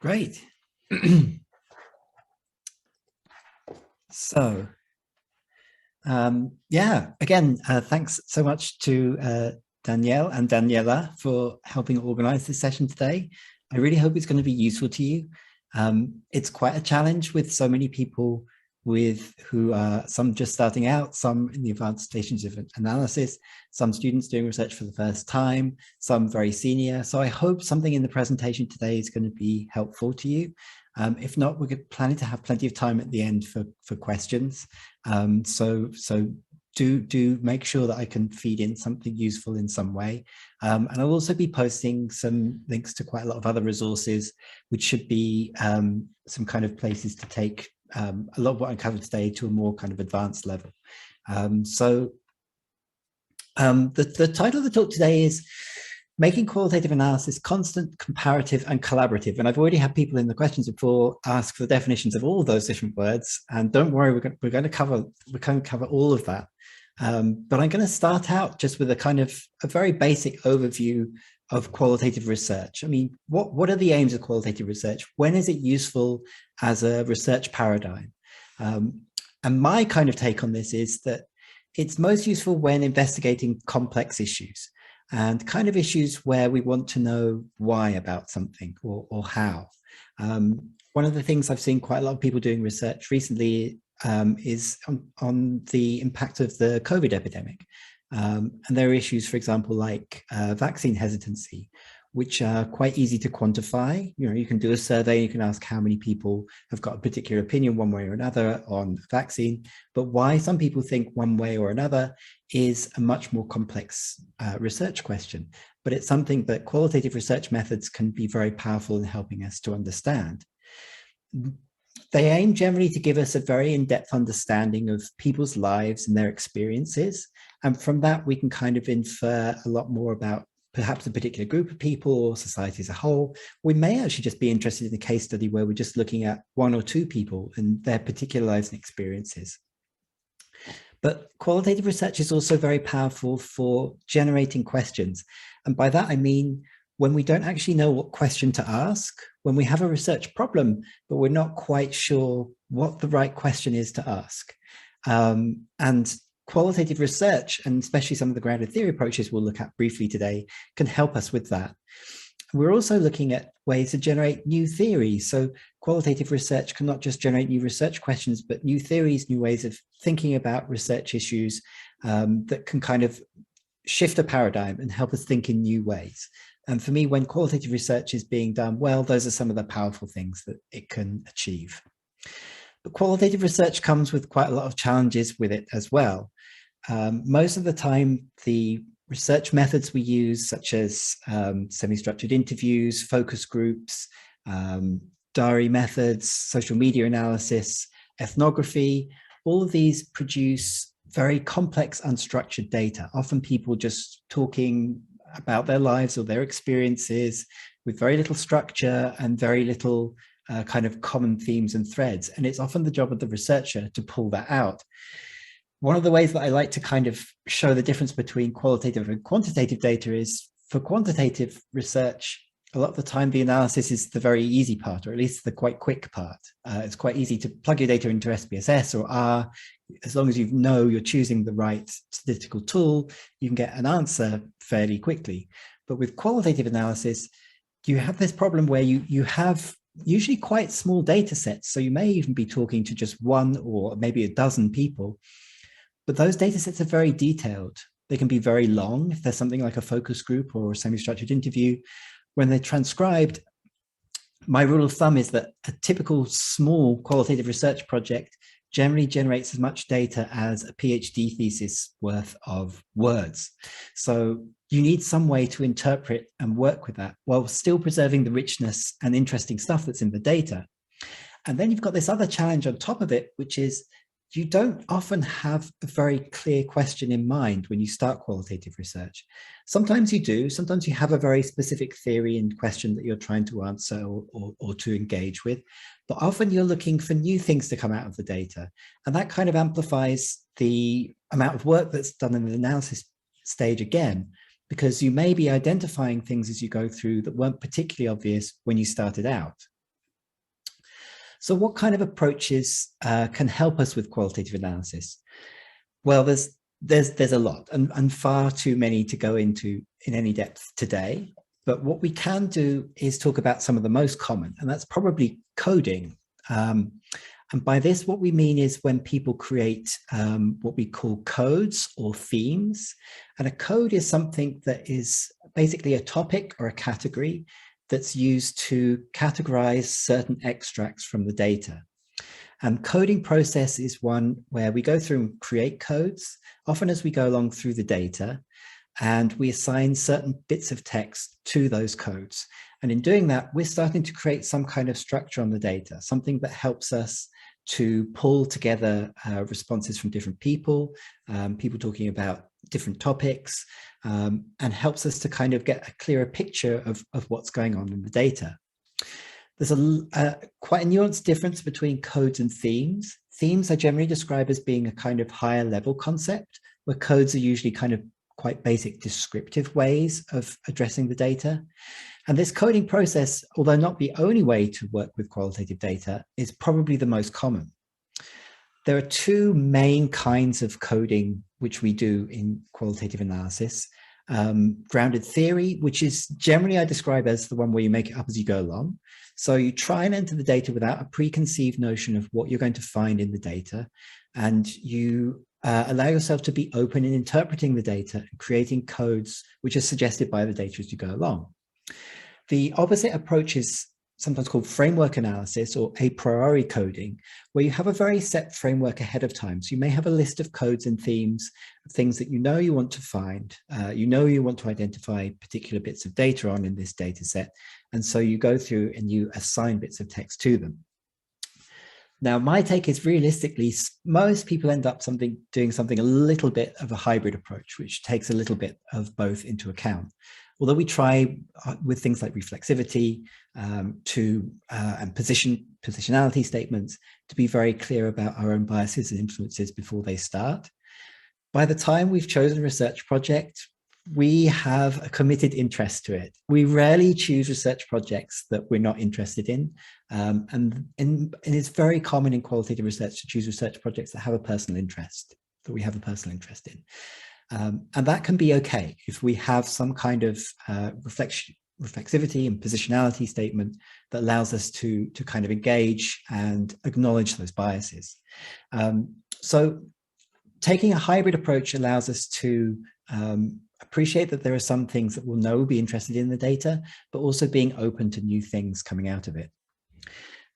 Great. So, yeah, again, thanks so much to Danielle and Daniela for helping organize this session today. I really hope it's going to be useful to you. It's quite a challenge with so many people who are some just starting out, some in the advanced stations of analysis, some students doing research for the first time, some very senior. So I hope something in the presentation today is going to be helpful to you. If not, we're planning to have plenty of time at the end for questions. So do make sure that I can feed in something useful in some way. And I'll also be posting some links to quite a lot of other resources, which should be some kind of places to take a lot of what I covered today to a more kind of advanced level. The title of the talk today is Making Qualitative Analysis Constant, Comparative, and Collaborative. And I've already had people in the questions before ask for definitions of all of those different words. And don't worry, we're going to cover all of that. But I'm going to start out just with a very basic overview of qualitative research. I mean, what are the aims of qualitative research? When is it useful as a research paradigm? And my kind of take on this is that it's most useful when investigating complex issues and kind of issues where we want to know why about something or how. One of the things I've seen quite a lot of people doing research recently is on the impact of the COVID epidemic. And there are issues, for example, like vaccine hesitancy, which are quite easy to quantify. You can do a survey, you can ask how many people have got a particular opinion one way or another on vaccine, but why some people think one way or another is a much more complex research question. But it's something that qualitative research methods can be very powerful in helping us to understand. They aim generally to give us a very in-depth understanding of people's lives and their experiences. And from that, we can kind of infer a lot more about perhaps a particular group of people or society as a whole. We may actually just be interested in a case study where we're just looking at one or two people and their particular lives and experiences. But qualitative research is also very powerful for generating questions. And by that, I mean, when we don't actually know what question to ask, when we have a research problem, but we're not quite sure what the right question is to ask. And qualitative research, and especially some of the grounded theory approaches we'll look at briefly today, can help us with that. We're also looking at ways to generate new theories. So qualitative research can not just generate new research questions, but new theories, new ways of thinking about research issues that can kind of shift a paradigm and help us think in new ways. And for me, when qualitative research is being done well, those are some of the powerful things that it can achieve. But qualitative research comes with quite a lot of challenges with it as well. Most of the time, the research methods we use, such as semi-structured interviews, focus groups, diary methods, social media analysis, ethnography, all of these produce very complex, unstructured data, often people just talking about their lives or their experiences with very little structure and very little kind of common themes and threads. And it's often the job of the researcher to pull that out. One of the ways that I like to kind of show the difference between qualitative and quantitative data is for quantitative research, a lot of the time the analysis is the very easy part, or at least the quite quick part. It's quite easy to plug your data into SPSS or R. As long as you know you're choosing the right statistical tool, you can get an answer fairly quickly. But with qualitative analysis, you have this problem where you have usually quite small data sets. So you may even be talking to just one or maybe a dozen people, but those data sets are very detailed. They can be very long if there's something like a focus group or a semi-structured interview. When they're transcribed, my rule of thumb is that a typical small qualitative research project generally generates as much data as a PhD thesis worth of words. So you need some way to interpret and work with that while still preserving the richness and interesting stuff that's in the data. And then you've got this other challenge on top of it, which is you don't often have a very clear question in mind when you start qualitative research. Sometimes you do, sometimes you have a very specific theory and question that you're trying to answer or to engage with, but often you're looking for new things to come out of the data. And that kind of amplifies the amount of work that's done in the analysis stage again, because you may be identifying things as you go through that weren't particularly obvious when you started out. So what kind of approaches can help us with qualitative analysis? Well, there's a lot and far too many to go into in any depth today. But what we can do is talk about some of the most common, and that's probably coding. And by this, what we mean is when people create what we call codes or themes. And a code is something that is basically a topic or a category that's used to categorize certain extracts from the data. And coding process is one where we go through and create codes, often as we go along through the data, and we assign certain bits of text to those codes. And in doing that, we're starting to create some kind of structure on the data, something that helps us to pull together responses from different people, people talking about different topics, and helps us to kind of get a clearer picture of what's going on in the data. There's quite a nuanced difference between codes and themes. Themes I generally describe as being a kind of higher level concept, where codes are usually kind of quite basic descriptive ways of addressing the data. And this coding process, although not the only way to work with qualitative data, is probably the most common. There are two main kinds of coding which we do in qualitative analysis. Grounded theory, which is generally I describe as the one where you make it up as you go along. So you try and enter the data without a preconceived notion of what you're going to find in the data, and you allow yourself to be open in interpreting the data and creating codes which are suggested by the data as you go along. The opposite approach is sometimes called framework analysis or a priori coding, where you have a very set framework ahead of time. So you may have a list of codes and themes of things that you know you want to find, you know you want to identify particular bits of data on in this data set. And so you go through and you assign bits of text to them. Now, my take is realistically, most people end up doing something a little bit of a hybrid approach, which takes a little bit of both into account. Although we try with things like reflexivity and positionality statements to be very clear about our own biases and influences before they start. By the time we've chosen a research project, we have a committed interest to it. We rarely choose research projects that we're not interested in. And it's very common in qualitative research to choose research projects that have a personal interest, that we have a personal interest in. And that can be okay if we have some kind of reflexivity and positionality statement that allows us to kind of engage and acknowledge those biases. So taking a hybrid approach allows us to appreciate that there are some things that we'll know we'll be interested in the data, but also being open to new things coming out of it.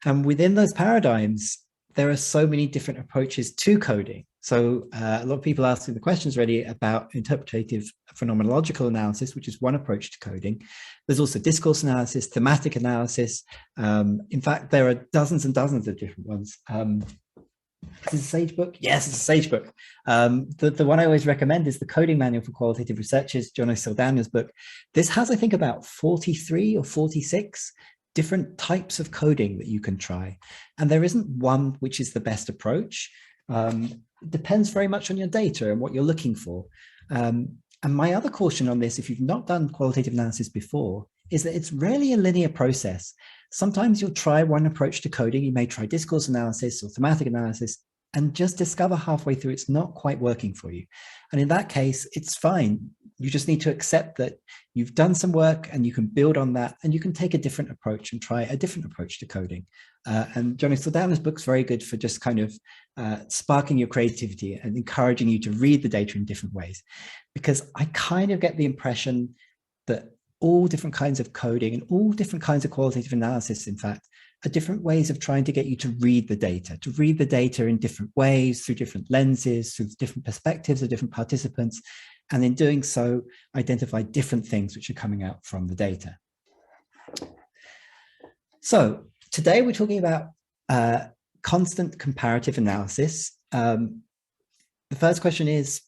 And within those paradigms, there are so many different approaches to coding. So a lot of people asking the questions already about interpretative phenomenological analysis, which is one approach to coding. There's also discourse analysis, thematic analysis. In fact, there are dozens and dozens of different ones. Is this a Sage book? Yes, it's a Sage book. The one I always recommend is the Coding Manual for Qualitative Researchers, Jono Saldana's book. This has, I think, about 43 or 46 different types of coding that you can try. And there isn't one which is the best approach. It depends very much on your data and what you're looking for. And my other caution on this, if you've not done qualitative analysis before, is that it's rarely a linear process. Sometimes you'll try one approach to coding. You may try discourse analysis or thematic analysis and just discover halfway through it's not quite working for you. And in that case, it's fine. You just need to accept that you've done some work and you can build on that, and you can take a different approach and try a different approach to coding. And Jono Saldana's book's very good for just kind of sparking your creativity and encouraging you to read the data in different ways. Because I kind of get the impression that all different kinds of coding and all different kinds of qualitative analysis, in fact, are different ways of trying to get you to read the data in different ways, through different lenses, through different perspectives of different participants. And in doing so, identify different things which are coming out from the data. So today we're talking about constant comparative analysis. The first question is,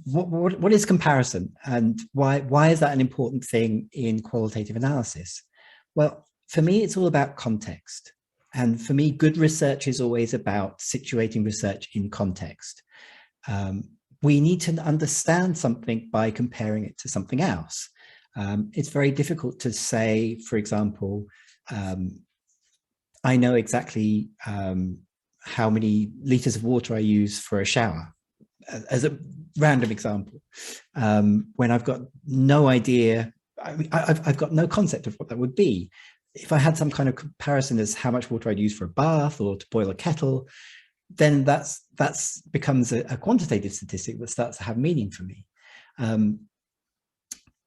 what is comparison, and why is that an important thing in qualitative analysis? Well, for me, it's all about context. And for me, good research is always about situating research in context. We need to understand something by comparing it to something else. It's very difficult to say, for example, I know exactly how many liters of water I use for a shower, as a random example, when I've got no idea, I've got no concept of what that would be. If I had some kind of comparison as how much water I'd use for a bath or to boil a kettle, then that's becomes a quantitative statistic that starts to have meaning for me.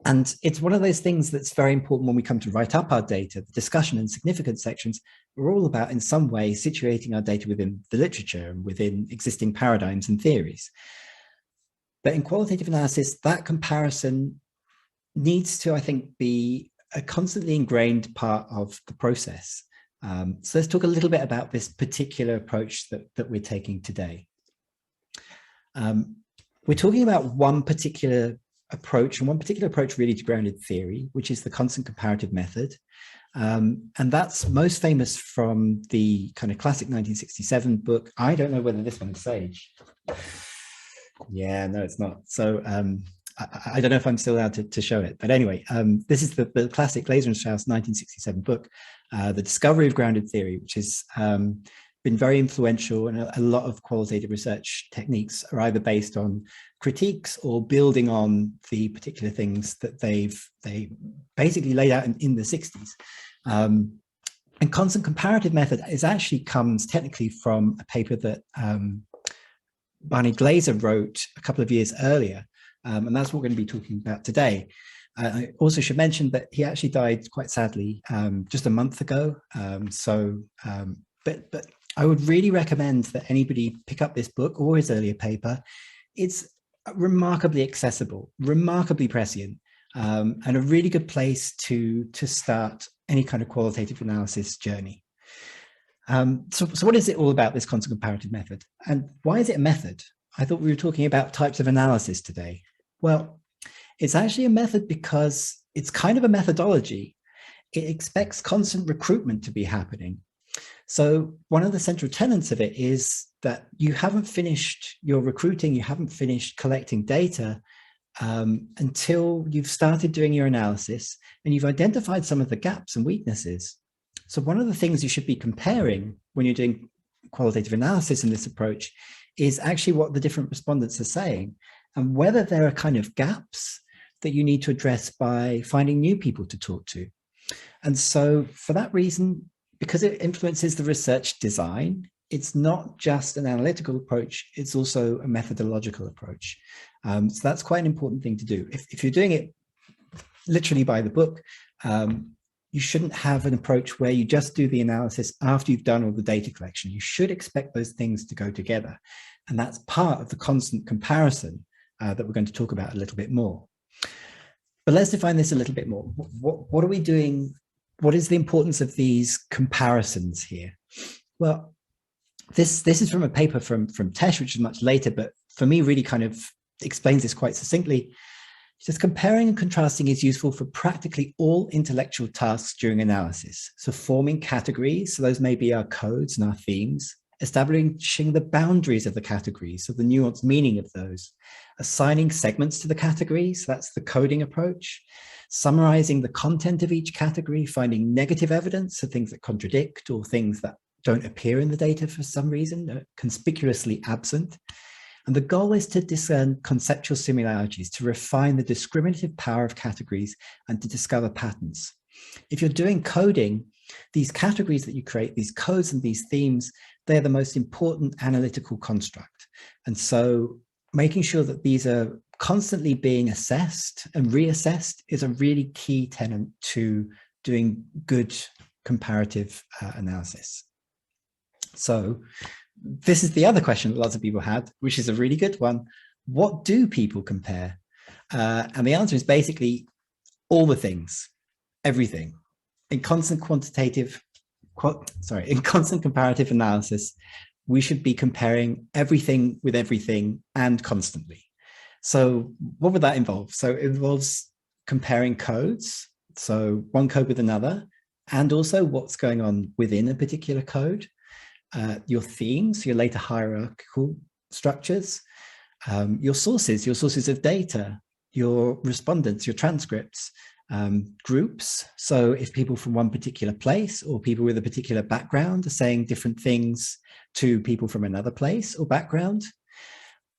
And it's one of those things that's very important when we come to write up our data. The discussion and significance sections are all about, in some way, situating our data within the literature and within existing paradigms and theories. But in qualitative analysis, that comparison needs to, I think, be a constantly ingrained part of the process. So let's talk a little bit about this particular approach that we're taking today. We're talking about one particular approach, and one particular approach really to grounded theory, which is the constant comparative method. And that's most famous from the kind of classic 1967 book. I don't know whether this one's Sage. Yeah, no, it's not. So I don't know if I'm still allowed to show it. But anyway, this is the classic Glaser and Strauss 1967 book, The Discovery of Grounded Theory, which has been very influential, and a lot of qualitative research techniques are either based on critiques or building on the particular things that they basically laid out in the 60s. And constant comparative method comes technically from a paper that Barney Glaser wrote a couple of years earlier, and that's what we're going to be talking about today. I also should mention that he actually died quite sadly just a month ago. But I would really recommend that anybody pick up this book or his earlier paper. It's remarkably accessible, remarkably prescient, and a really good place to start any kind of qualitative analysis journey. So what is it all about, this constant comparative method? And why is it a method? I thought we were talking about types of analysis today. Well, it's actually a method because it's kind of a methodology. It expects constant recruitment to be happening. So one of the central tenets of it is that you haven't finished your recruiting, you haven't finished collecting data until you've started doing your analysis and you've identified some of the gaps and weaknesses. So one of the things you should be comparing when you're doing qualitative analysis in this approach is actually what the different respondents are saying, and whether there are kind of gaps that you need to address by finding new people to talk to. And so for that reason, because it influences the research design, it's not just an analytical approach, it's also a methodological approach. So that's quite an important thing to do. If you're doing it literally by the book, you shouldn't have an approach where you just do the analysis after you've done all the data collection. You should expect those things to go together. And that's part of the constant comparison that we're going to talk about a little bit more. But let's define this a little bit more. What are we doing? What is the importance of these comparisons here? Well, this is from a paper from Tesh, which is much later, but for me really kind of explains this quite succinctly. It says comparing and contrasting is useful for practically all intellectual tasks during analysis. So forming categories, so those may be our codes and our themes, establishing the boundaries of the categories, so the nuanced meaning of those, assigning segments to the categories, so that's the coding approach, summarizing the content of each category, finding negative evidence, so things that contradict or things that don't appear in the data for some reason, are conspicuously absent. And the goal is to discern conceptual similarities, to refine the discriminative power of categories and to discover patterns. If you're doing coding, these categories that you create, these codes and these themes, they're the most important analytical construct. And so making sure that these are constantly being assessed and reassessed is a really key tenet to doing good comparative analysis. So this is the other question that lots of people had, which is a really good one. What do people compare? And the answer is basically all the things, everything. In constant comparative analysis, we should be comparing everything with everything and constantly. So what would that involve? So it involves comparing codes, so one code with another, and also what's going on within a particular code, your themes, your later hierarchical structures, your sources of data, your respondents, your transcripts, groups. So if people from one particular place or people with a particular background are saying different things to people from another place or background,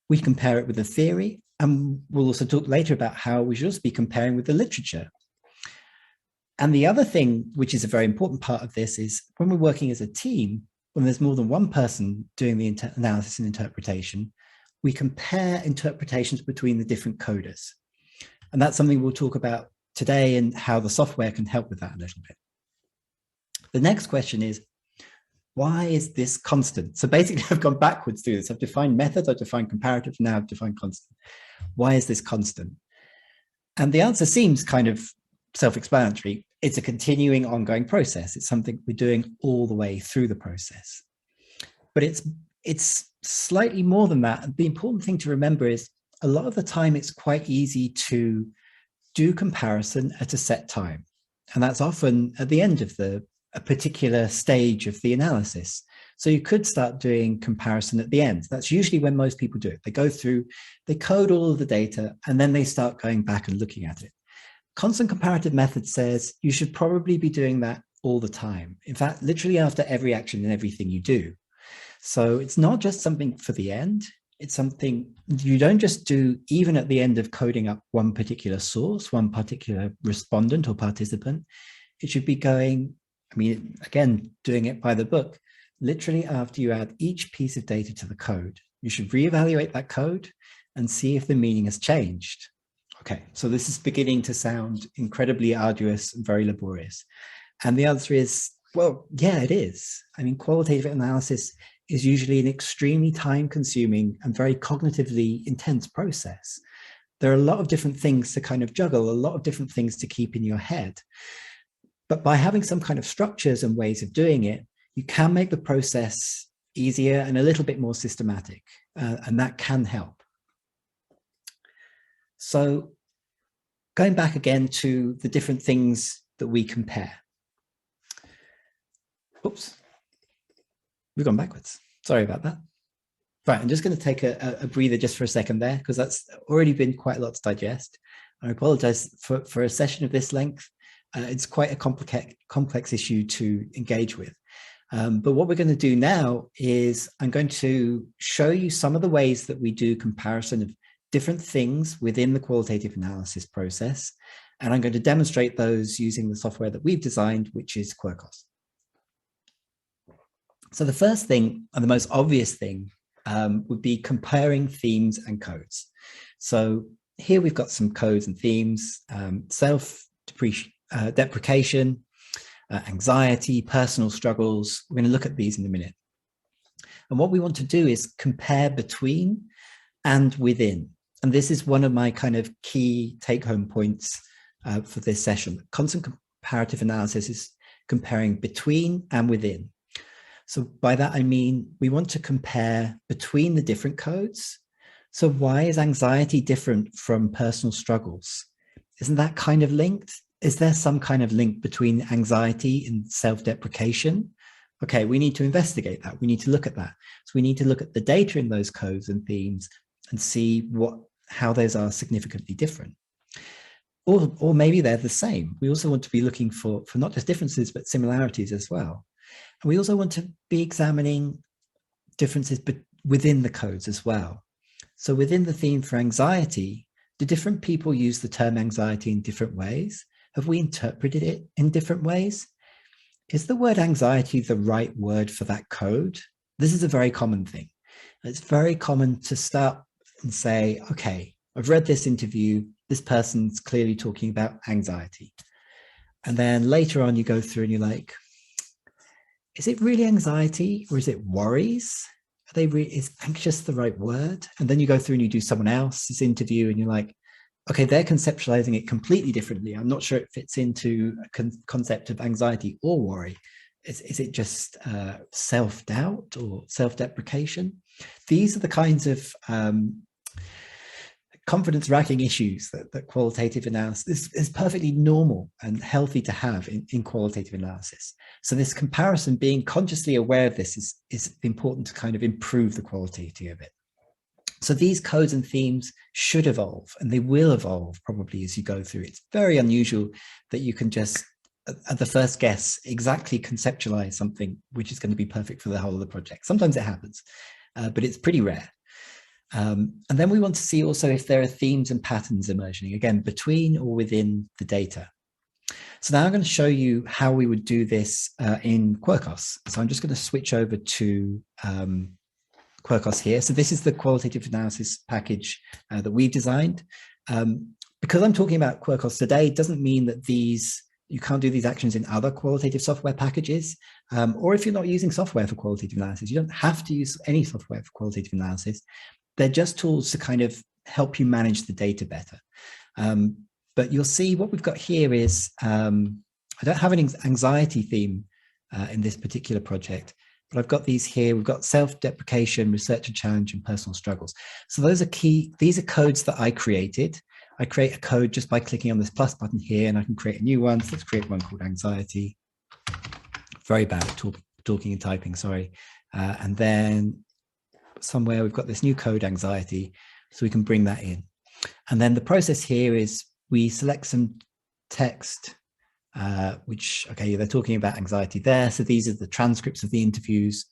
we compare it with the theory. And we'll also talk later about how we should also be comparing with the literature. And the other thing, which is a very important part of this, is when we're working as a team, when there's more than one person doing the analysis and interpretation, we compare interpretations between the different coders. And that's something we'll talk about today and how the software can help with that a little bit. The next question is, why is this constant? So basically, I've gone backwards through this. I've defined methods, I've defined comparative, now I've defined constant. Why is this constant? And the answer seems kind of self-explanatory. It's a continuing, ongoing process. It's something we're doing all the way through the process. But it's slightly more than that. The important thing to remember is a lot of the time it's quite easy to do comparison at a set time. And that's often at the end of a particular stage of the analysis. So you could start doing comparison at the end. That's usually when most people do it. They go through, they code all of the data, and then they start going back and looking at it. Constant comparative method says you should probably be doing that all the time. In fact, literally after every action and everything you do. So it's not just something for the end. It's something you don't just do even at the end of coding up one particular source, one particular respondent or participant. It should be going, I mean, again, doing it by the book, literally after you add each piece of data to the code. You should reevaluate that code and see if the meaning has changed. Okay, so this is beginning to sound incredibly arduous and very laborious. And the answer is, well, yeah, it is. I mean, qualitative analysis is usually an extremely time-consuming and very cognitively intense process. There are a lot of different things to kind of juggle, a lot of different things to keep in your head. But by having some kind of structures and ways of doing it, you can make the process easier and a little bit more systematic, and that can help. So going back again to the different things that we compare. Oops, we've gone backwards. Sorry about that. Right, I'm just going to take a breather just for a second there, because that's already been quite a lot to digest. I apologize for a session of this length. It's quite a complex issue to engage with. But what we're going to do now is I'm going to show you some of the ways that we do comparison of different things within the qualitative analysis process. And I'm going to demonstrate those using the software that we've designed, which is Quirkos. So the first thing, and the most obvious thing, would be comparing themes and codes. So here we've got some codes and themes, self-deprecation, anxiety, personal struggles. We're going to look at these in a minute. And what we want to do is compare between and within. And this is one of my kind of key take-home points for this session. Constant comparative analysis is comparing between and within. So by that, I mean, we want to compare between the different codes. So why is anxiety different from personal struggles? Isn't that kind of linked? Is there some kind of link between anxiety and self-deprecation? Okay, we need to investigate that. We need to look at that. So we need to look at the data in those codes and themes and see how those are significantly different. Or maybe they're the same. We also want to be looking for not just differences, but similarities as well. And we also want to be examining differences within the codes as well. So within the theme for anxiety, do different people use the term anxiety in different ways? Have we interpreted it in different ways? Is the word anxiety the right word for that code? This is a very common thing. It's very common to start and say, okay, I've read this interview. This person's clearly talking about anxiety. And then later on you go through and you're like, is it really anxiety or is it worries? Is anxious the right word? And then you go through and you do someone else's interview and you're like, okay, they're conceptualizing it completely differently. I'm not sure it fits into a concept of anxiety or worry. Is it just self-doubt or self-deprecation? These are the kinds of confidence-racking issues that qualitative analysis is perfectly normal and healthy to have in qualitative analysis. So this comparison, being consciously aware of this is important to kind of improve the quality of it. So these codes and themes should evolve, and they will evolve probably as you go through. It's very unusual that you can just, at the first guess, exactly conceptualize something which is going to be perfect for the whole of the project. Sometimes it happens, but it's pretty rare. And then we want to see also if there are themes and patterns emerging, again, between or within the data. So now I'm going to show you how we would do this in Quirkos. So I'm just going to switch over to Quirkos here. So this is the qualitative analysis package that we've designed. Because I'm talking about Quirkos today, doesn't mean that you can't do these actions in other qualitative software packages. Or if you're not using software for qualitative analysis, you don't have to use any software for qualitative analysis. They're just tools to kind of help you manage the data better. But you'll see what we've got here is, I don't have an anxiety theme in this particular project, but I've got these here. We've got self-deprecation, researcher challenge, and personal struggles. So those are key. These are codes that I created. I create a code just by clicking on this plus button here, and I can create a new one. So let's create one called anxiety. Very bad at talking and typing, sorry. And then somewhere we've got this new code anxiety, so we can bring that in. And then the process here is we select some text, which, okay, they're talking about anxiety there. So these are the transcripts of the interviews.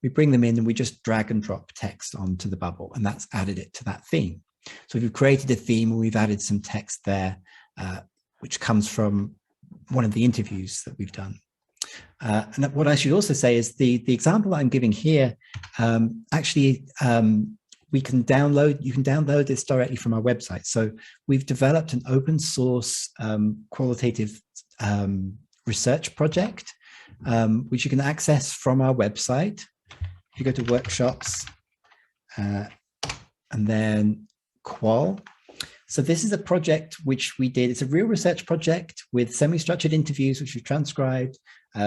We bring them in and we just drag and drop text onto the bubble, and that's added it to that theme. So we've created a theme and we've added some text there, which comes from one of the interviews that we've done. And what I should also say is the example I'm giving here, you can download this directly from our website. So we've developed an open source qualitative research project, which you can access from our website. If you go to workshops and then qual. So this is a project which we did. It's a real research project with semi-structured interviews, which we transcribed.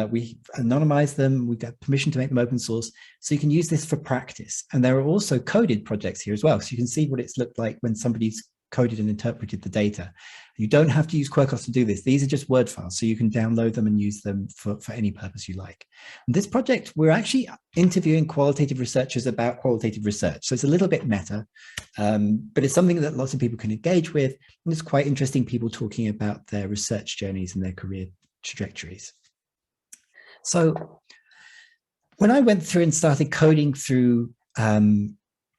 We anonymize them. We've got permission to make them open source. So you can use this for practice. And there are also coded projects here as well. So you can see what it's looked like when somebody's coded and interpreted the data. You don't have to use Quirkos to do this. These are just Word files. So you can download them and use them for any purpose you like. And this project, we're actually interviewing qualitative researchers about qualitative research. So it's a little bit meta, but it's something that lots of people can engage with. And it's quite interesting, people talking about their research journeys and their career trajectories. So when I went through and started coding through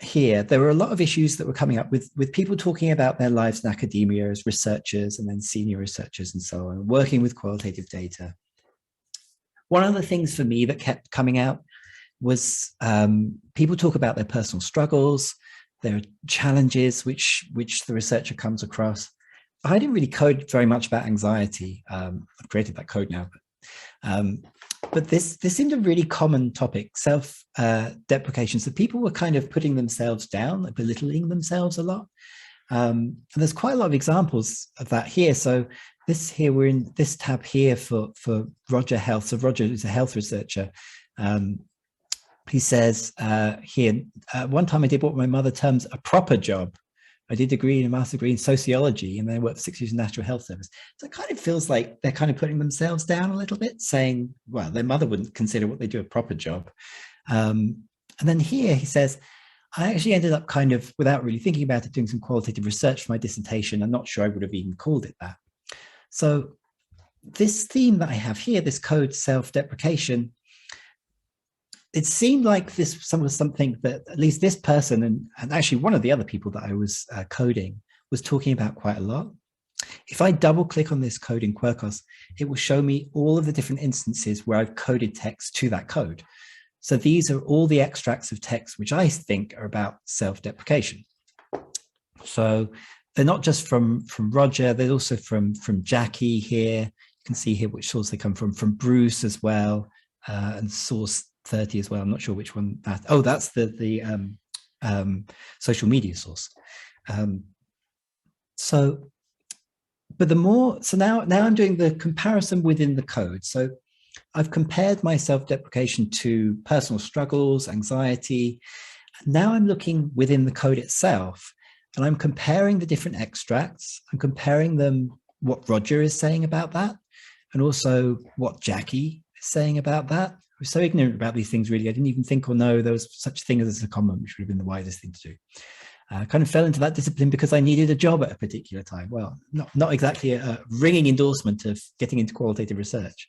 here, there were a lot of issues that were coming up with people talking about their lives in academia as researchers and then senior researchers and so on, working with qualitative data. One of the things for me that kept coming out was people talk about their personal struggles, their challenges which the researcher comes across. I didn't really code very much about anxiety. I've created that code now, but this seemed a really common topic, self-deprecation. So people were kind of putting themselves down, like belittling themselves a lot. And there's quite a lot of examples of that here. So this here, we're in this tab here for Roger Health. So Roger is a health researcher. He says here, one time I did what my mother terms a proper job. I did a degree and a master's degree in sociology, and then I worked for 6 years in National Health Service. So it kind of feels like they're kind of putting themselves down a little bit, saying, well, their mother wouldn't consider what they do a proper job. And then here he says, I actually ended up kind of, without really thinking about it, doing some qualitative research for my dissertation. I'm not sure I would have even called it that. So this theme that I have here, this code self-deprecation, it seemed like this was something that at least this person and actually one of the other people that I was coding was talking about quite a lot. If I double click on this code in Quirkos, it will show me all of the different instances where I've coded text to that code. So these are all the extracts of text which I think are about self-deprecation. So they're not just from Roger, they're also from Jackie here. You can see here which source they come from Bruce as well, and source 30 as well. I'm not sure which one that. Oh, that's the social media source. So now I'm doing the comparison within the code. So I've compared my self-deprecation to personal struggles, anxiety. Now I'm looking within the code itself, and I'm comparing the different extracts. I'm comparing them, what Roger is saying about that, and also what Jackie saying about that. I was so ignorant about these things, really. I didn't even think or know there was such a thing as a comment, which would have been the wisest thing to do. I kind of fell into that discipline because I needed a job at a particular time. Well, not exactly a ringing endorsement of getting into qualitative research.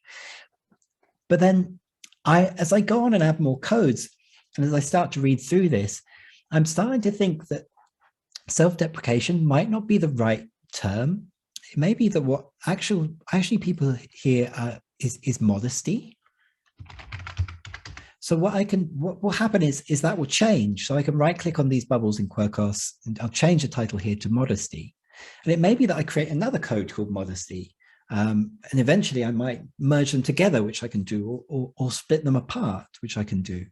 But then as I go on and add more codes, and as I start to read through this, I'm starting to think that self-deprecation might not be the right term. It may be that what actually people here is modesty. So what will happen is that will change. So I can right click on these bubbles in Quirkos and I'll change the title here to modesty. And it may be that I create another code called modesty. And eventually I might merge them together, which I can do, or split them apart, which I can do.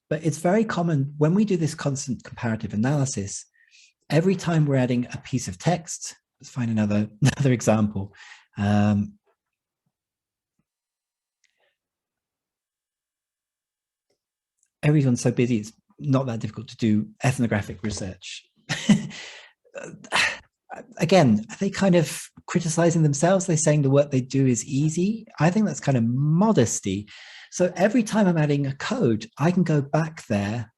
But it's very common when we do this constant comparative analysis, every time we're adding a piece of text, let's find another example. Everyone's so busy, it's not that difficult to do ethnographic research. Again, are they kind of criticizing themselves? They're saying the work they do is easy. I think that's kind of modesty. So every time I'm adding a code, I can go back there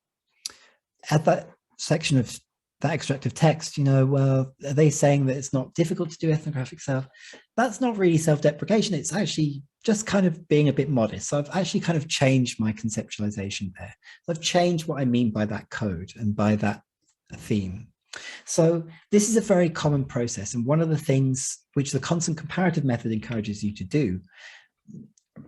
at that section of that extract of text, well, are they saying that it's not difficult to do ethnographic self? That's not really self-deprecation. It's actually just kind of being a bit modest. So I've actually kind of changed my conceptualization there. So I've changed what I mean by that code and by that theme. So this is a very common process. And one of the things which the constant comparative method encourages you to do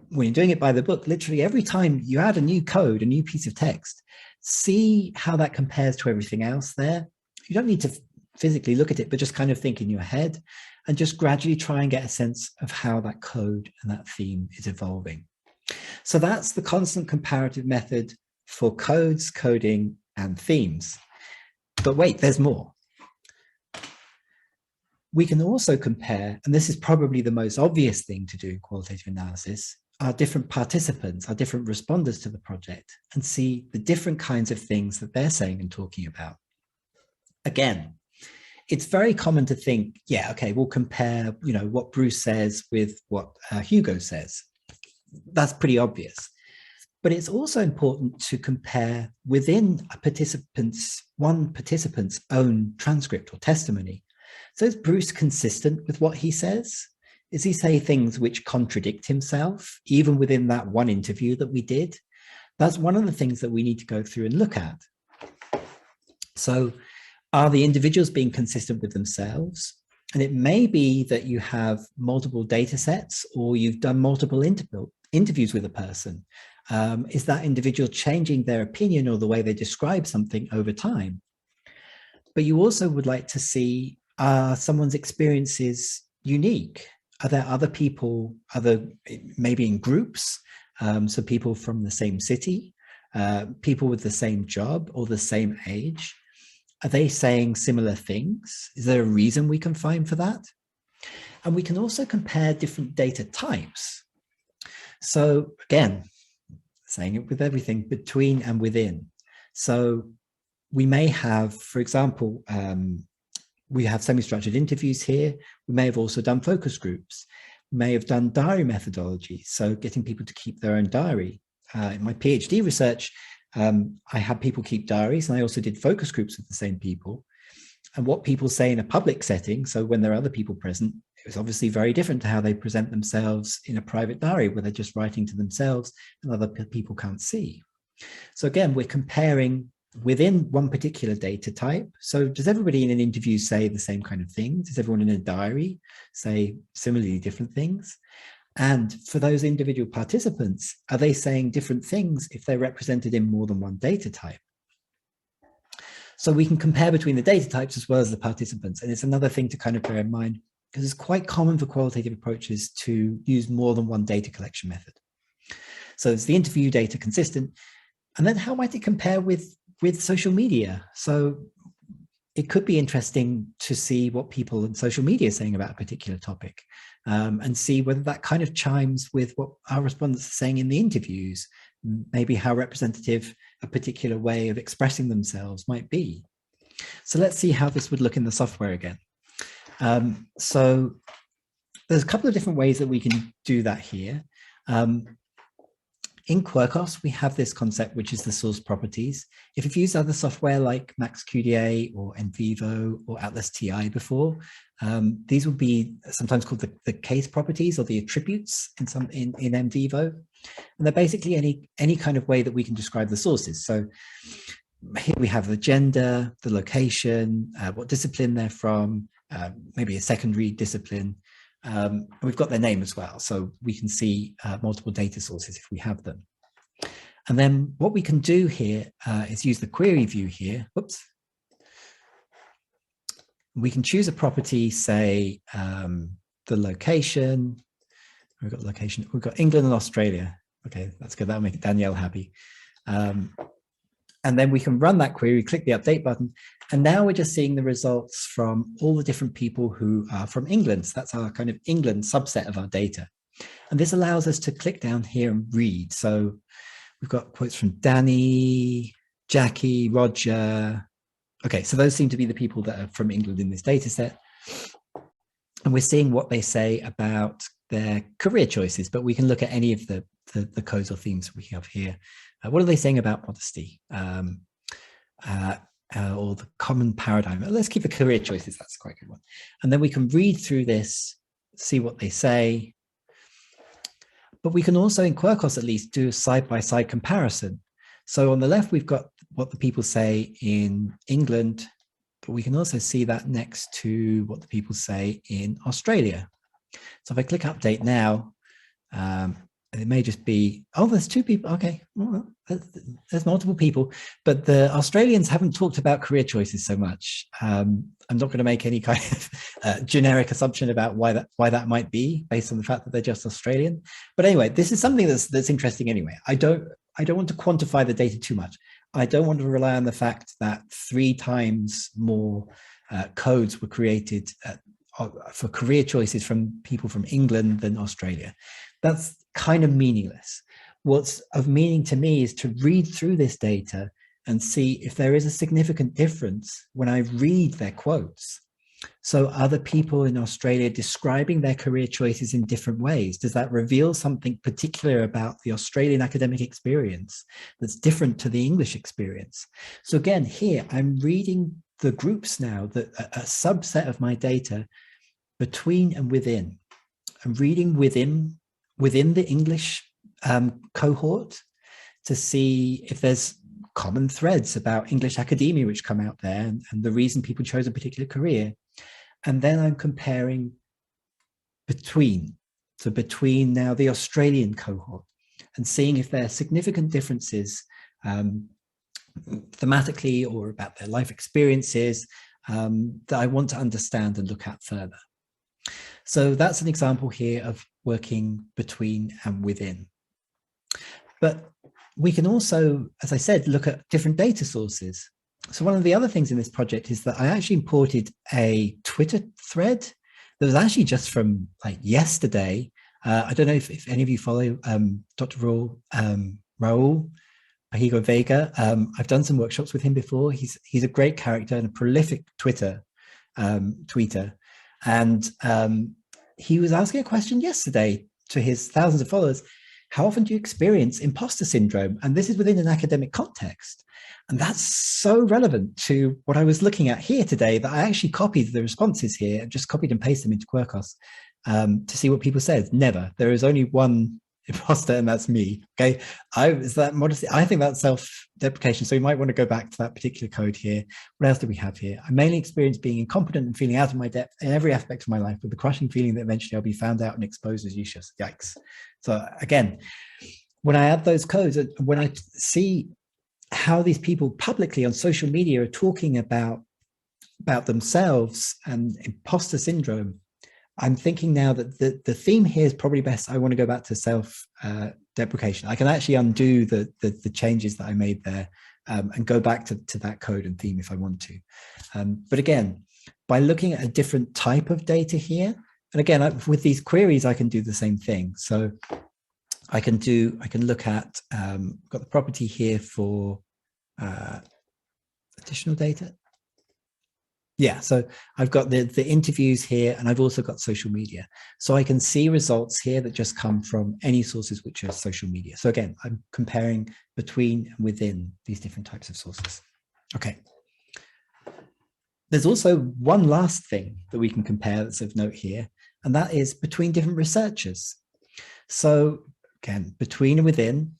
when you're doing it by the book, literally every time you add a new code, a new piece of text, see how that compares to everything else there. You don't need to physically look at it, but just kind of think in your head and just gradually try and get a sense of how that code and that theme is evolving. So that's the constant comparative method for codes, coding, and themes. But wait, there's more. We can also compare, and this is probably the most obvious thing to do in qualitative analysis, our different participants, our different responders to the project, and see the different kinds of things that they're saying and talking about. Again, it's very common to think, yeah, okay, we'll compare, what Bruce says with what Hugo says. That's pretty obvious. But it's also important to compare within one participant's own transcript or testimony. So is Bruce consistent with what he says? Is he saying things which contradict himself, even within that one interview that we did? That's one of the things that we need to go through and look at. So are the individuals being consistent with themselves? And it may be that you have multiple data sets or you've done multiple interviews with a person. Is that individual changing their opinion or the way they describe something over time? But you also would like to see, are someone's experiences unique? Are there other people, maybe in groups, so people from the same city, people with the same job or the same age? Are they saying similar things? Is there a reason we can find for that? And we can also compare different data types. So again, saying it with everything between and within. So we may have, for example, we have semi-structured interviews here. We may have also done focus groups. We may have done diary methodology, so getting people to keep their own diary. In my PhD research, I had people keep diaries, and I also did focus groups with the same people. And what people say in a public setting, so when there are other people present, it was obviously very different to how they present themselves in a private diary where they're just writing to themselves and other people can't see. So again, we're comparing within one particular data type. So does everybody in an interview say the same kind of things? Does everyone in a diary say similarly different things? And for those individual participants, are they saying different things if they're represented in more than one data type? So we can compare between the data types as well as the participants. And it's another thing to kind of bear in mind, because it's quite common for qualitative approaches to use more than one data collection method. So is the interview data consistent? And then how might it compare with social media? So it could be interesting to see what people in social media are saying about a particular topic, and see whether that kind of chimes with what our respondents are saying in the interviews, maybe how representative a particular way of expressing themselves might be. So let's see how this would look in the software again. So there's a couple of different ways that we can do that here. In Quirkos, we have this concept, which is the source properties. If you've used other software like MaxQDA or NVivo or Atlas TI before, these will be sometimes called the case properties or the attributes in NVivo. And they're basically any kind of way that we can describe the sources. So here we have the gender, the location, what discipline they're from, maybe a secondary discipline. We've got their name as well, so we can see multiple data sources if we have them. And then what we can do here is use the query view here. Whoops. We can choose a property, say the location. We've got location. We've got England and Australia. Okay, that's good. That'll make Danielle happy. And then we can run that query, click the update button, and now we're just seeing the results from all the different people who are from England. So that's our kind of England subset of our data. And this allows us to click down here and read. So we've got quotes from Danny, Jackie, Roger. Okay, so those seem to be the people that are from England in this data set. And we're seeing what they say about their career choices, but we can look at any of the codes or themes we have here. What are they saying about modesty or the common paradigm? Let's keep the career choices. That's quite a good one. And then we can read through this, see what they say. But we can also, in Quirkos at least, do a side-by-side comparison. So on the left, we've got what the people say in England, but we can also see that next to what the people say in Australia. So if I click update now, it may just be, oh, there's two people. Okay, well, there's multiple people, but the Australians haven't talked about career choices so much. I'm not going to make any kind of generic assumption about why that might be based on the fact that they're just Australian. But anyway, this is something that's interesting anyway. I don't want to quantify the data too much. I don't want to rely on the fact that 3 times more codes were created for career choices from people from England than Australia. That's kind of meaningless. What's of meaning to me is to read through this data and see if there is a significant difference when I read their quotes. So are the people in Australia describing their career choices in different ways? Does that reveal something particular about the Australian academic experience that's different to the English experience? So again, here I'm reading the groups now, a subset of my data between and within. I'm reading within the English cohort to see if there's common threads about English academia which come out there and the reason people chose a particular career. And then I'm comparing between now the Australian cohort and seeing if there are significant differences thematically or about their life experiences that I want to understand and look at further. So that's an example here of working between and within. But we can also, as I said, look at different data sources. So one of the other things in this project is that I actually imported a Twitter thread that was actually just from like yesterday. I don't know if any of you follow Dr. Raul Pajigo Vega. I've done some workshops with him before. He's a great character and a prolific tweeter. And he was asking a question yesterday to his thousands of followers. How often do you experience imposter syndrome? And this is within an academic context. And that's so relevant to what I was looking at here today that I actually copied the responses here and just copied and pasted them into Quirkos to see what people said. Never. There is only one imposter, and that's me. Okay. Is that modesty? I think that's self-deprecation. So you might want to go back to that particular code here. What else do we have here? I mainly experience being incompetent and feeling out of my depth in every aspect of my life with the crushing feeling that eventually I'll be found out and exposed as useless. Yikes. So again, when I add those codes, when I see how these people publicly on social media are talking about themselves and imposter syndrome, I'm thinking now that the theme here is probably best. I want to go back to self-deprecation. I can actually undo the changes that I made there and go back to that code and theme if I want to. But again, by looking at a different type of data here, and again, with these queries, I can do the same thing. So I can look at, got the property here for additional data. Yeah, so I've got the interviews here, and I've also got social media. So I can see results here that just come from any sources which are social media. So again, I'm comparing between and within these different types of sources. Okay. There's also one last thing that we can compare that's of note here, and that is between different researchers. So again, between and within,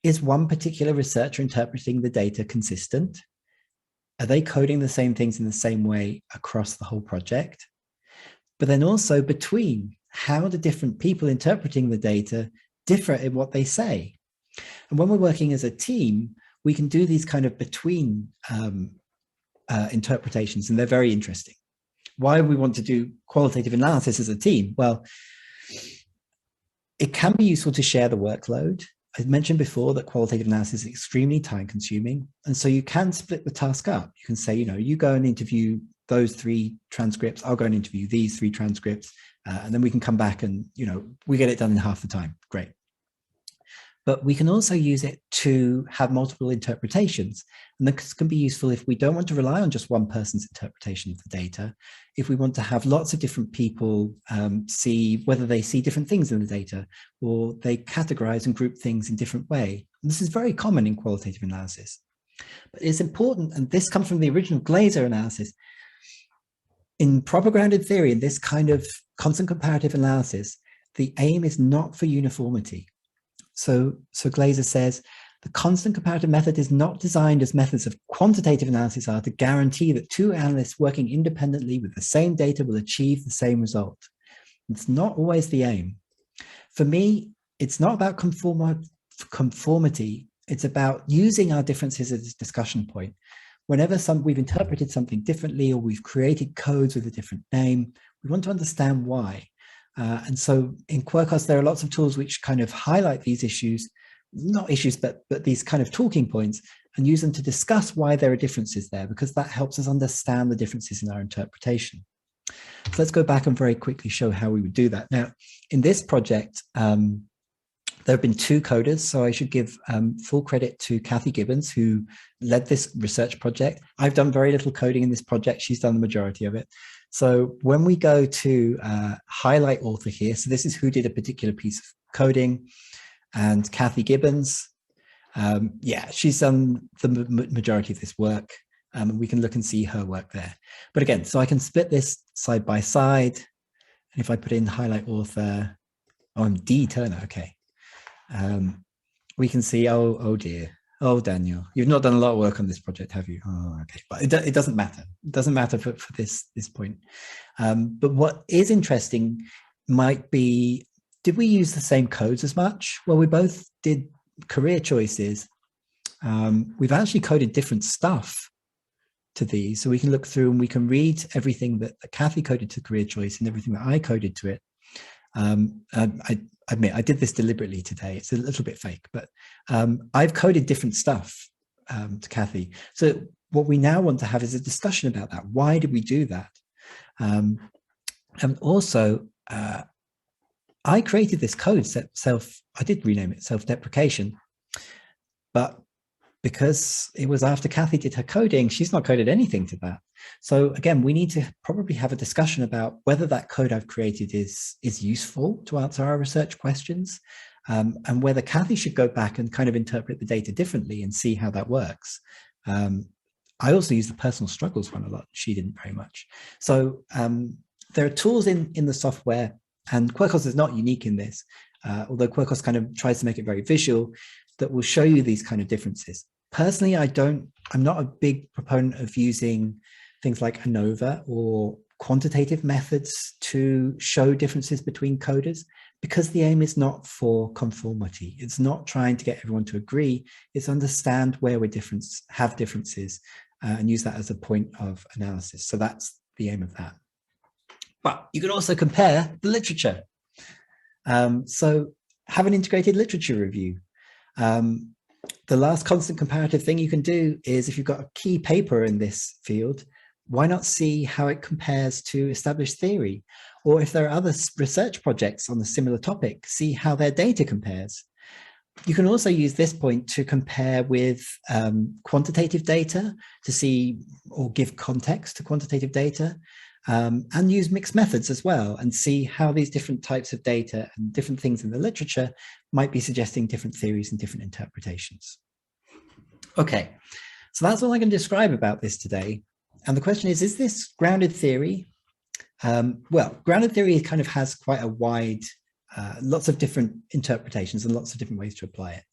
is one particular researcher interpreting the data consistent? Are they coding the same things in the same way across the whole project? But then also between, how do different people interpreting the data differ in what they say? And when we're working as a team, we can do these kind of between interpretations, and they're very interesting. Why we want to do qualitative analysis as a team? Well, it can be useful to share the workload. I mentioned before that qualitative analysis is extremely time consuming. And so you can split the task up. You can say, you go and interview those 3 transcripts. I'll go and interview these 3 transcripts. And then we can come back and, we get it done in half the time. Great. But we can also use it to have multiple interpretations. And this can be useful if we don't want to rely on just one person's interpretation of the data. If we want to have lots of different people see whether they see different things in the data, or they categorize and group things in different way. And this is very common in qualitative analysis. But it's important, and this comes from the original Glaser analysis. In proper grounded theory, in this kind of constant comparative analysis, the aim is not for uniformity. So Glaser says, the constant comparative method is not designed as methods of quantitative analysis are to guarantee that 2 analysts working independently with the same data will achieve the same result. It's not always the aim. For me, it's not about conformity. It's about using our differences as a discussion point. Whenever we've interpreted something differently, or we've created codes with a different name, we want to understand why. And so in Quirkos, there are lots of tools which kind of highlight these issues, not issues, but these kind of talking points, and use them to discuss why there are differences there, because that helps us understand the differences in our interpretation. So let's go back and very quickly show how we would do that. Now, in this project, there have been 2 coders, so I should give full credit to Kathy Gibbons, who led this research project. I've done very little coding in this project. She's done the majority of it. So when we go to highlight author here, so this is who did a particular piece of coding, and Kathy Gibbons, she's done the majority of this work, and we can look and see her work there. But again, so I can split this side by side, and if I put in highlight author, I'm D Turner, okay. We can see, oh dear. Oh, Daniel, you've not done a lot of work on this project, have you? Oh, okay. But it doesn't matter. It doesn't matter for this point. But what is interesting might be, did we use the same codes as much? Well, we both did career choices. We've actually coded different stuff to these. So we can look through and we can read everything that Kathy coded to career choice and everything that I coded to it. I admit I did this deliberately today. It's a little bit fake, but I've coded different stuff to Kathy. So what we now want to have is a discussion about that. Why did we do that? And also, I created this code, I did rename it self-deprecation, but because it was after Kathy did her coding, she's not coded anything to that. So again, we need to probably have a discussion about whether that code I've created is useful to answer our research questions, and whether Kathy should go back and kind of interpret the data differently and see how that works. I also use the personal struggles one a lot. She didn't very much. So there are tools in the software, and Quirkos is not unique in this, although Quirkos kind of tries to make it very visual, that will show you these kind of differences. Personally, I'm not a big proponent of using things like ANOVA or quantitative methods to show differences between coders, because the aim is not for conformity. It's not trying to get everyone to agree. It's understand where we have differences and use that as a point of analysis. So that's the aim of that. But you can also compare the literature. So have an integrated literature review. The last constant comparative thing you can do is, if you've got a key paper in this field, why not see how it compares to established theory? Or if there are other research projects on a similar topic, see how their data compares. You can also use this point to compare with quantitative data to see or give context to quantitative data, and use mixed methods as well and see how these different types of data and different things in the literature might be suggesting different theories and different interpretations. Okay, so that's all I can describe about this today. And the question is this grounded theory? Well, grounded theory kind of has quite a wide, lots of different interpretations and lots of different ways to apply it.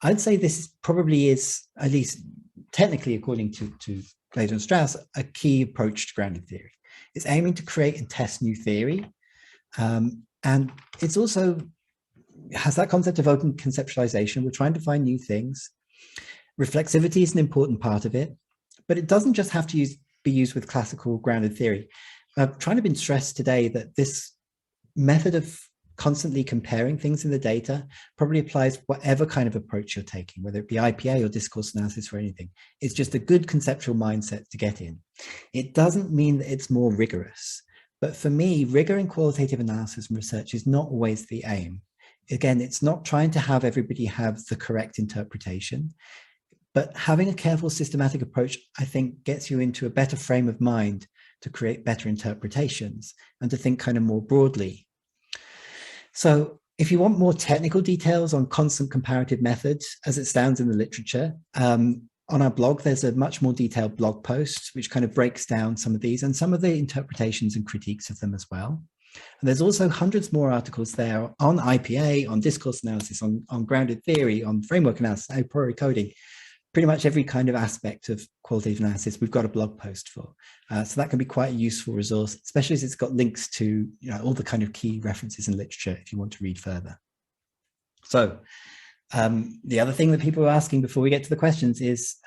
I'd say this probably is, at least technically according to Plato and Strauss, a key approach to grounded theory. It's aiming to create and test new theory. And it's also has that concept of open conceptualization. We're trying to find new things. Reflexivity is an important part of it, but it doesn't just have to be used with classical grounded theory. I've trying to stress today that this method of constantly comparing things in the data probably applies whatever kind of approach you're taking, whether it be IPA or discourse analysis or anything. It's just a good conceptual mindset to get in. It doesn't mean that it's more rigorous, but for me, rigor in qualitative analysis and research is not always the aim. Again, it's not trying to have everybody have the correct interpretation, but having a careful systematic approach, I think, gets you into a better frame of mind to create better interpretations and to think kind of more broadly. So if you want more technical details on constant comparative methods as it stands in the literature, on our blog, there's a much more detailed blog post, which kind of breaks down some of these and some of the interpretations and critiques of them as well. And there's also hundreds more articles there on IPA, on discourse analysis, on grounded theory, on framework analysis, a priori coding. Pretty much every kind of aspect of qualitative analysis, we've got a blog post for. So that can be quite a useful resource, especially as it's got links to all the kind of key references in literature if you want to read further. So the other thing that people are asking before we get to the questions is,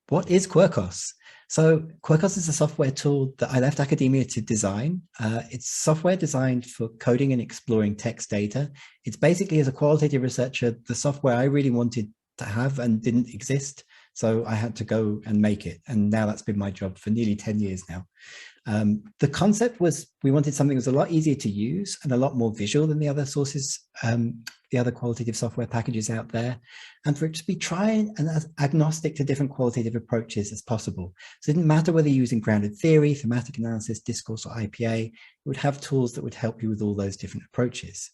what is Quirkos? So Quirkos is a software tool that I left academia to design. It's software designed for coding and exploring text data. It's basically, as a qualitative researcher, the software I really wanted to have and didn't exist. So I had to go and make it. And now that's been my job for nearly 10 years now. The concept was we wanted something that was a lot easier to use and a lot more visual than the other sources, the other qualitative software packages out there, and for it to be trying and as agnostic to different qualitative approaches as possible. So it didn't matter whether you're using grounded theory, thematic analysis, discourse, or IPA, it would have tools that would help you with all those different approaches.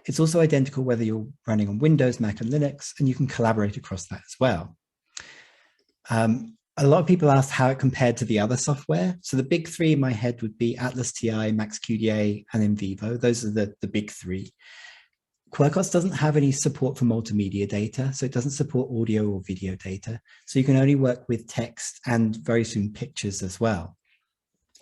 It's also identical whether you're running on Windows, Mac, and Linux, and you can collaborate across that as well. A lot of people asked how it compared to the other software. So the big three in my head would be Atlas TI, MaxQDA, and NVivo. Those are the big three. Quirkos doesn't have any support for multimedia data, so it doesn't support audio or video data. So you can only work with text and very soon pictures as well.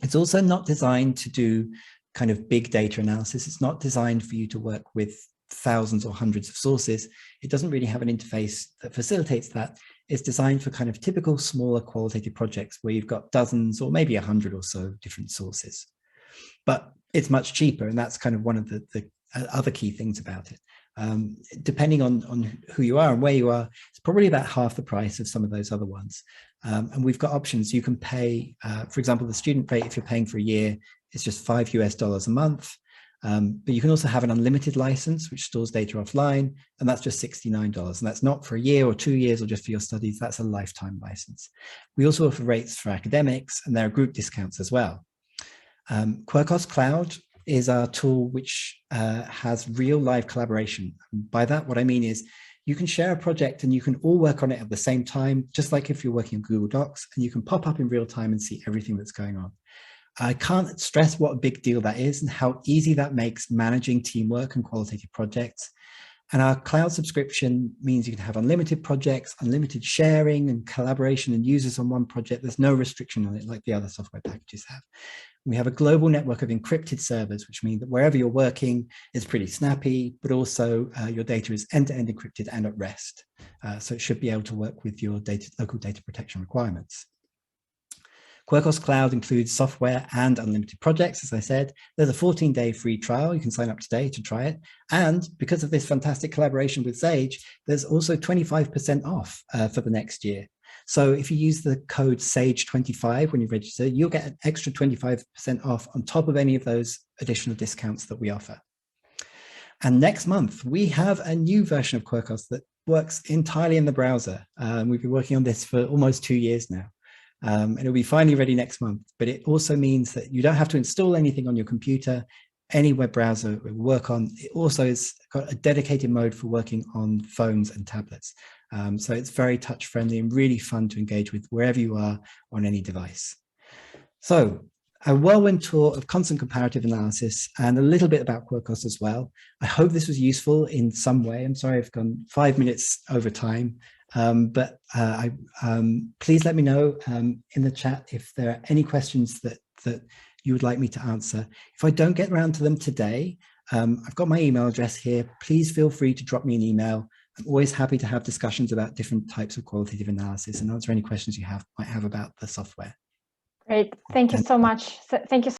It's also not designed to do kind of big data analysis. It's not designed for you to work with thousands or hundreds of sources. It doesn't really have an interface that facilitates that. It's designed for kind of typical smaller qualitative projects where you've got dozens or maybe 100 or so different sources. But it's much cheaper, and that's kind of one of the other key things about it. Depending on who you are and where you are, it's probably about half the price of some of those other ones. And we've got options. You can pay, for example, the student rate, if you're paying for a year, it's just $5 a month. But you can also have an unlimited license, which stores data offline, and that's just $69. And that's not for a year or 2 years or just for your studies. That's a lifetime license. We also offer rates for academics, and there are group discounts as well. Quirkos Cloud is our tool which has real live collaboration. And by that, what I mean is you can share a project and you can all work on it at the same time, just like if you're working in Google Docs, and you can pop up in real time and see everything that's going on. I can't stress what a big deal that is and how easy that makes managing teamwork and qualitative projects. And our cloud subscription means you can have unlimited projects, unlimited sharing and collaboration and users on one project. There's no restriction on it like the other software packages have. We have a global network of encrypted servers, which means that wherever you're working, it's pretty snappy, but also your data is end-to-end encrypted and at rest. So it should be able to work with your local data protection requirements. Quirkos Cloud includes software and unlimited projects, as I said. There's a 14-day free trial. You can sign up today to try it. And because of this fantastic collaboration with Sage, there's also 25% off for the next year. So if you use the code SAGE25 when you register, you'll get an extra 25% off on top of any of those additional discounts that we offer. And next month, we have a new version of Quirkos that works entirely in the browser. We've been working on this for almost 2 years now. And it'll be finally ready next month. But it also means that you don't have to install anything on your computer. Any web browser it will work on. It also has got a dedicated mode for working on phones and tablets. So it's very touch friendly and really fun to engage with wherever you are on any device. So a whirlwind tour of constant comparative analysis and a little bit about Quirkos as well. I hope this was useful in some way. I'm sorry I've gone 5 minutes over time, but please let me know in the chat if there are any questions that you would like me to answer. If I don't get around to them today, I've got my email address here. Please feel free to drop me an email. I'm always happy to have discussions about different types of qualitative analysis and answer any questions you might have about the software. Great. Thank you so much. Thank you